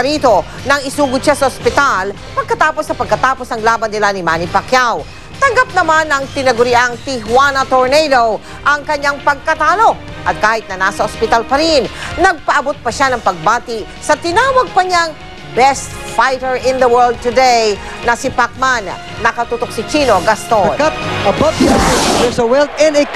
Rito nang isugod siya sa ospital pagkatapos ng laban nila ni Manny Pacquiao. Tanggap naman ng tinaguriang Tijuana Tornado ang kanyang pagkatalo at kahit na nasa ospital pa rin, nagpaabot pa siya ng pagbati sa tinawag pa niyang best fighter in the world today na si Pacman. Nakatutok si Chino Gaston.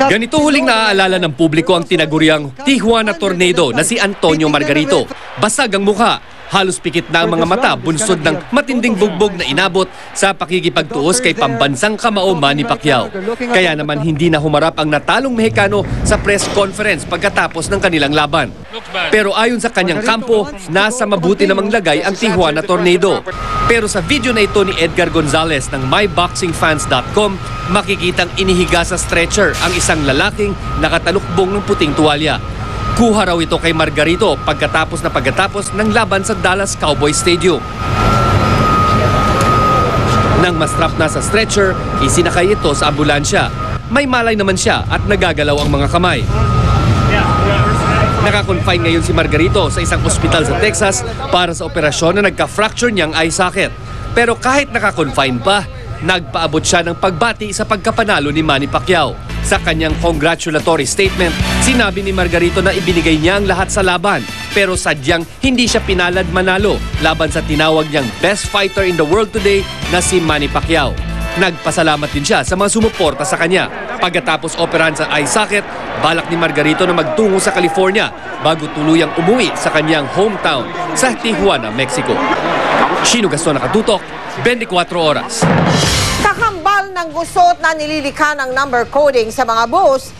Ganito huling naaalala ng publiko ang tinaguriang Tijuana Tornado na si Antonio Margarito. Basag ang mukha. Halos pikit na ang mga mata bunsod ng matinding bugbog na inabot sa pakikipagtuos kay pambansang kamao Manny Pacquiao. Kaya naman hindi na humarap ang natalong Mexicano sa press conference pagkatapos ng kanilang laban. Pero ayon sa kanyang kampo, nasa mabuti namang lagay ang Tijuana Tornado. Pero sa video na ito ni Edgar Gonzalez ng myboxingfans.com, makikitang inihiga sa stretcher ang isang lalaking nakatalukbong ng puting tuwalya. Kuha raw ito kay Margarito pagkatapos ng laban sa Dallas Cowboys Stadium. Nang mastrap na sa stretcher, isinakay ito sa ambulansya. May malay naman siya at nagagalaw ang mga kamay. Nakakonfine ngayon si Margarito sa isang ospital sa Texas para sa operasyon na nagka-fracture niyang eye socket. Pero kahit nakakonfine pa, nagpaabot siya ng pagbati sa pagkapanalo ni Manny Pacquiao. Sa kanyang congratulatory statement, sinabi ni Margarito na ibinigay niya ang lahat sa laban pero sadyang hindi siya pinalad manalo laban sa tinawag niyang best fighter in the world today na si Manny Pacquiao. Nagpasalamat din siya sa mga sumuporta sa kanya. Pagkatapos operahan sa eye socket, balak ni Margarito na magtungo sa California bago tuluyang umuwi sa kanyang hometown sa Tijuana, Mexico. Chino Gaston, nakatutok, 24 oras. Kakambal ng gusot na nililikha ng number coding sa mga bus,